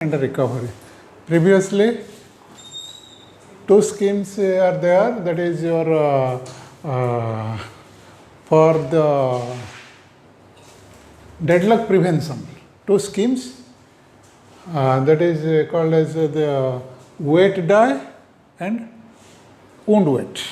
and a recovery. Previously, two schemes are there, that is your for the deadlock prevention. Two schemes that is called as the weight die and wound weight.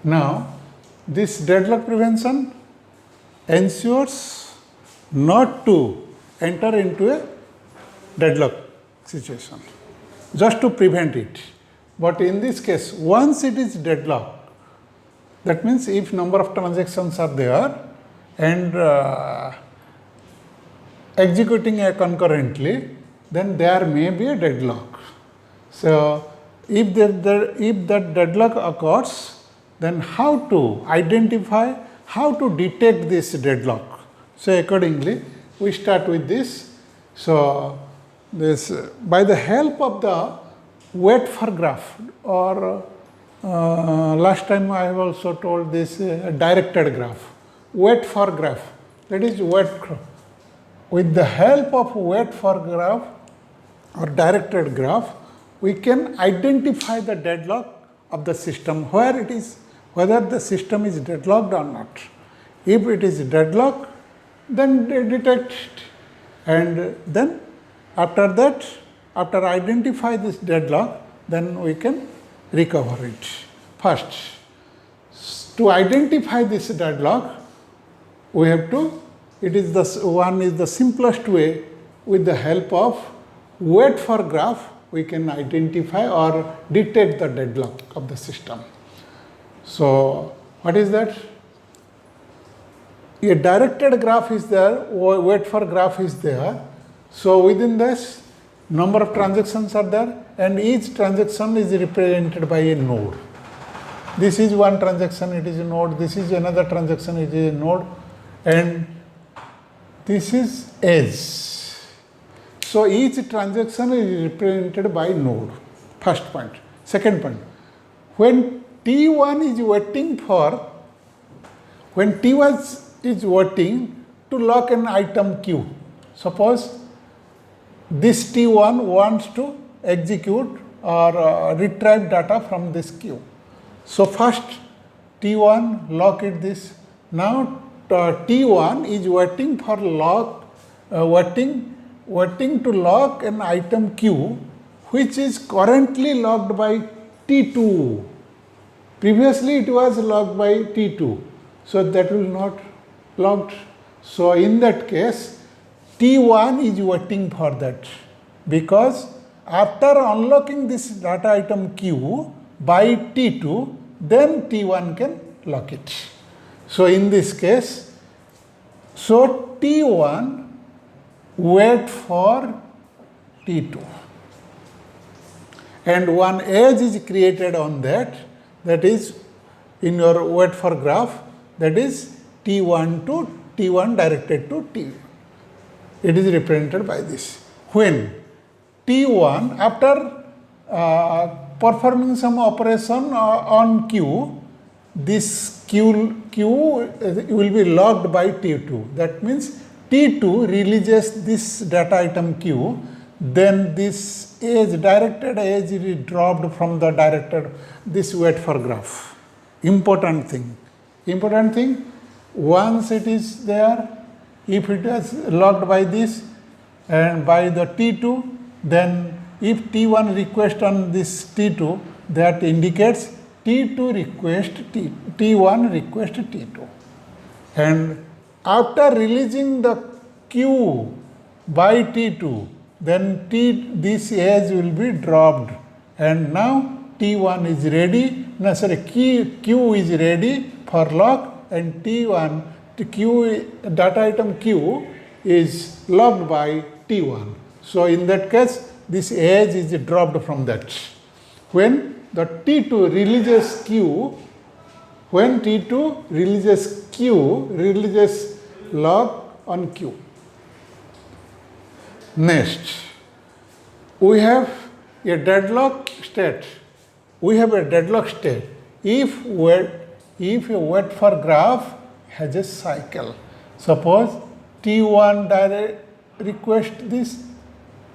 Now, this deadlock prevention ensures not to enter into a deadlock situation, just to prevent it. But in this case, once it is deadlocked, that means if number of transactions are there and executing concurrently, then there may be a deadlock. So, if that deadlock occurs, then how to identify, how to detect this deadlock. So, accordingly, we start with this. So, this by the help of the weight for graph, or last time I have also told this directed graph, weight for graph, that is weight. With the help of weight for graph or directed graph, we can identify the deadlock of the system, where it is, whether the system is deadlocked or not. If it is deadlocked, then detect it, and then after that, after identify this deadlock, then we can recover it. First, to identify this deadlock, we have to, it is the one is the simplest way. With the help of weight for graph, we can identify or detect the deadlock of the system. So, what is that? A directed graph is there, weight for graph is there. So, within this, number of transactions are there, and each transaction is represented by a node. This is one transaction, it is a node. This is another transaction, it is a node, and this is edge. So, each transaction is represented by node. First point. Second point, when T1 is waiting for, when T1 is waiting to lock an item Q. Suppose this T1 wants to execute or retrieve data from this queue. So, first T1 lock it this. Now, T1 is waiting for lock, waiting to lock an item Q, which is currently locked by T2. Previously, it was locked by T2, so that will not locked. So, in that case, T1 is waiting for that, because after unlocking this data item Q by T2, then T1 can lock it. So, in this case, so T1 wait for T2, and one edge is created on that, that is in your wait for graph, that is T1 to T1 directed to T. It is represented by this. When T1, after performing some operation on Q, this Q will be locked by T2. That means T2 releases this data item Q, then this edge, directed edge is dropped from the directed, this wait for graph. Important thing. Once it is there, if it is locked by this and by the T2, then if T1 request on this T2, that indicates T2 request T1 request T2. And after releasing the Q by T2, then this edge will be dropped, and now T1 is ready, Q is ready for lock, and T1, data item Q is locked by T1. So, in that case, this edge is dropped from that. When the T2 releases Q, when T2 releases Q, releases lock on Q. Next, we have a deadlock state. If a wait for graph has a cycle, suppose T1 request this,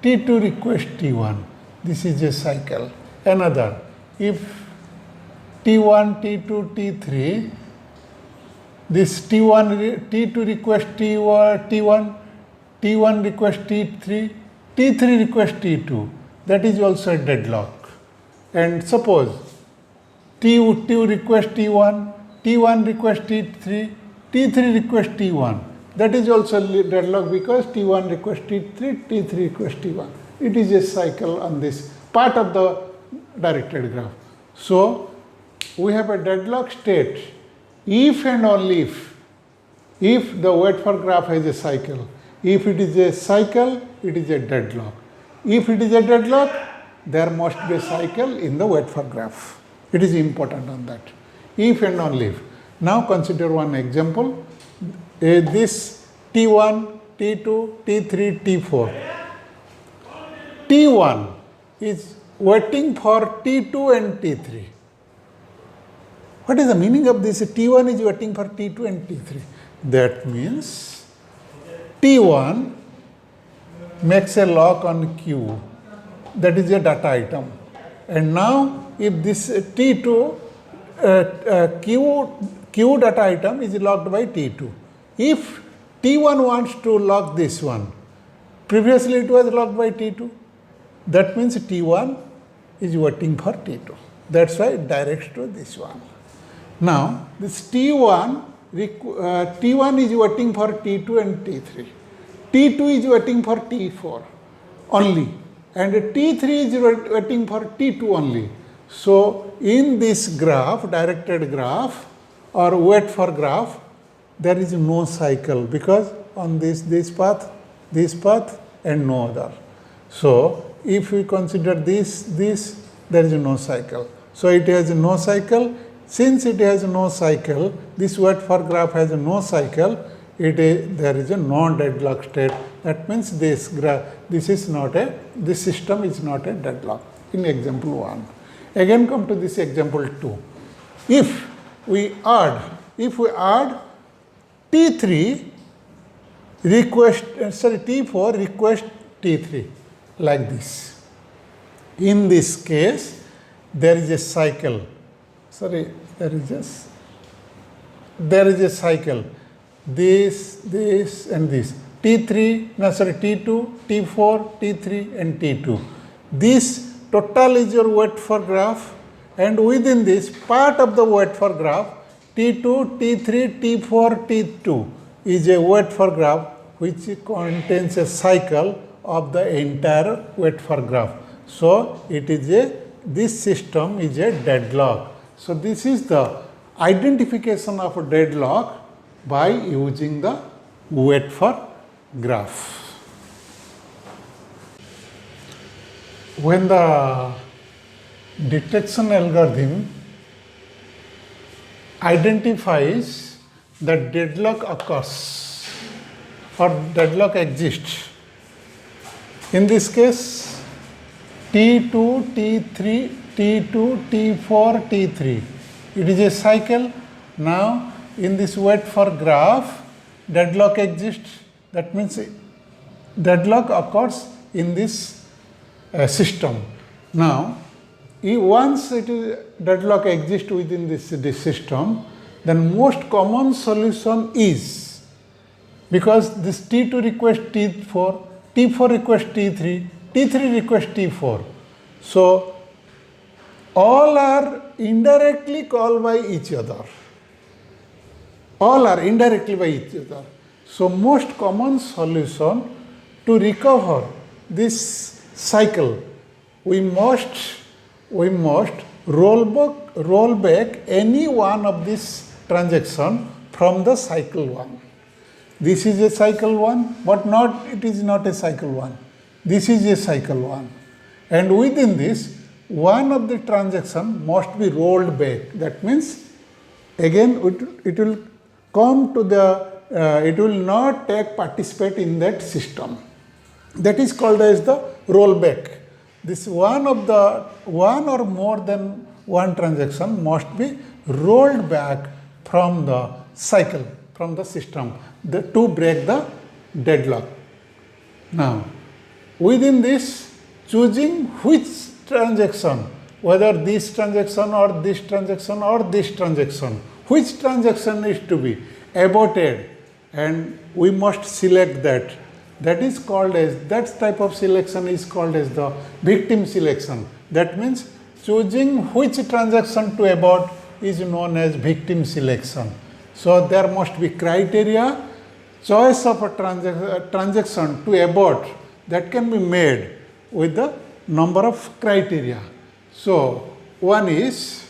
T2 request T1. This is a cycle. Another, if T1, T2, T3, this T2 request T1, T1 request T3, T3 request T2, that is also a deadlock. And suppose T2 request T1, T1 request T3, T3 request T1, that is also deadlock because T1 request T3, T3 request T1. It is a cycle on this part of the directed graph. So, we have a deadlock state if and only if the wait for graph has a cycle. If it is a cycle, it is a deadlock. If it is a deadlock, there must be a cycle in the wait for graph. It is important on that. If and only if. Now consider one example. This T1, T2, T3, T4. T1 is waiting for T2 and T3. What is the meaning of this? T1 is waiting for T2 and T3. That means T1 makes a lock on Q. That is a data item. And now if this T2 Q data item is locked by T2. If T1 wants to lock this one, previously it was locked by T2. That means T1 is waiting for T2. That's why it directs to this one. Now, this T1 is waiting for T2 and T3. T2 is waiting for T4 only. And T3 is waiting for T2 only. So, in this graph, directed graph or wait for graph, there is no cycle because on this path and no other. So, if we consider this, there is no cycle. So, it has no cycle. Since it has no cycle, this wait for graph has no cycle, there is a non-deadlock state. That means this system is not a deadlock in example 1. Again come to this example 2. If we add T4 request T3 like this. In this case, there is a cycle. There is a cycle. This and this. T2, T4, T3 and T2. This total is your wait for graph, and within this part of the wait for graph, T2, T3, T4, T2 is a wait for graph which contains a cycle of the entire wait for graph. So, this system is a deadlock. So, this is the identification of a deadlock by using the wait for graph. When the detection algorithm identifies that deadlock occurs or deadlock exists, in this case T2, T3, T2, T4, T3, it is a cycle. Now, in this wait for graph, deadlock exists. That means deadlock occurs in this system. Now, once deadlock exists within this system, then most common solution is, because this T2 requests T4, T4 requests T3, T3 requests T4. So, all are indirectly called by each other. All are indirectly by each other. So, most common solution to recover this cycle, we must roll back any one of this transaction from the cycle 1. This is a cycle 1, but it is not a cycle 1. This is a cycle 1. And within this, one of the transaction must be rolled back. That means, again, it will come to it will not participate in that system. That is called as the rollback. This one or more than one transaction must be rolled back from the cycle, from the system, to break the deadlock. Now, within this choosing which transaction, whether this transaction or this transaction or this transaction, which transaction is to be aborted, and we must select that. That is called as, that type of selection is called as the victim selection. That means choosing which transaction to abort is known as victim selection. So there must be criteria, choice of a transaction to abort that can be made with the number of criteria. So one is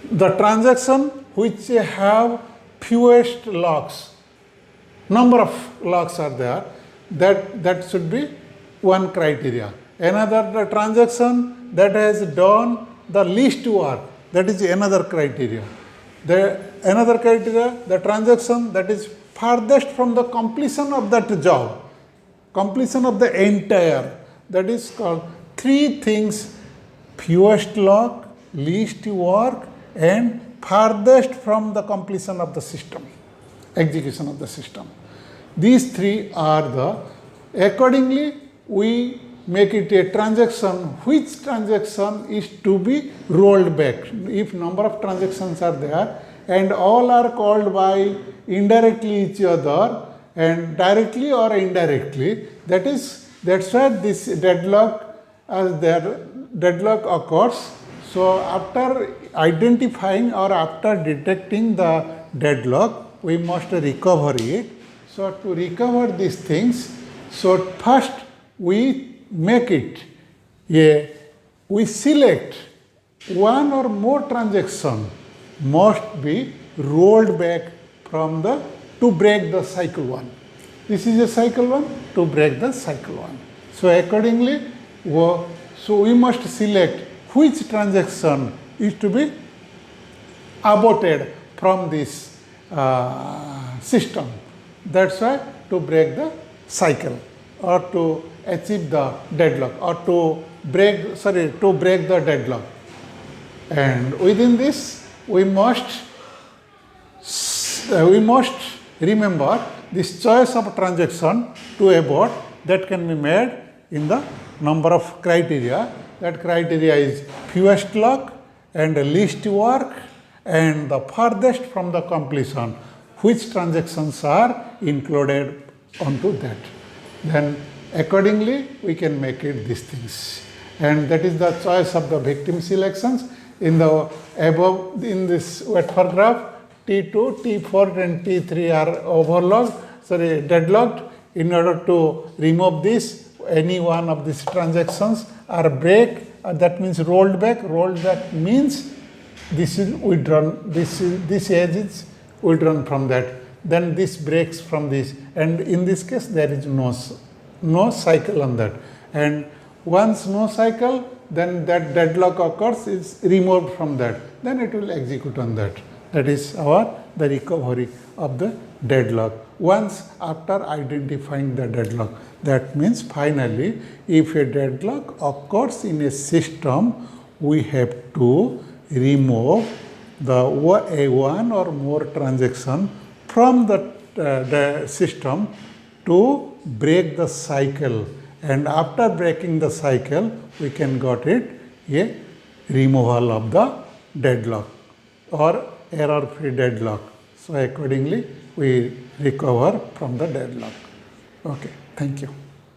the transaction which have fewest locks. Number of locks are there, that should be one criteria. Another, the transaction that has done the least work, that is another criteria. Another criteria, the transaction that is farthest from the completion of that job, completion of the entire, that is called three things: fewest lock, least work, and farthest from the completion of the system, execution of the system. These three are the, accordingly we make it a transaction, which transaction is to be rolled back. If number of transactions are there and all are called by indirectly each other and directly or indirectly, that's why this deadlock occurs. So after identifying or after detecting the deadlock, we must recover it. So to recover these things, so first we make it, we select one or more transaction must be rolled back from the, to break the cycle one. This is a cycle one, to break the cycle one. So accordingly, so we must select which transaction is to be aborted from this system. That's why to break the cycle or to achieve the deadlock or to break the deadlock. And within this, we must remember this choice of transaction to abort that can be made in the number of criteria. That criteria is fewest lock and least work and the farthest from the completion. Which transactions are included onto that. Then accordingly we can make it these things. And that is the choice of the victim selections. In the above, in this Whitford graph, T2, T4 and T3 are deadlocked. In order to remove this, any one of these transactions are break, that means rolled back. Rolled back means this is withdrawn, this edge is withdrawn from that. Then this breaks from this, and in this case there is no cycle on that. And once no cycle, then that deadlock occurs, is removed from that. Then it will execute on that. That is the recovery of the deadlock. Once after identifying the deadlock, that means finally, if a deadlock occurs in a system, we have to remove a one or more transaction from the system to break the cycle. And after breaking the cycle, we can got it a removal of the deadlock or error-free deadlock. So accordingly, we recover from the deadlock. Okay, thank you.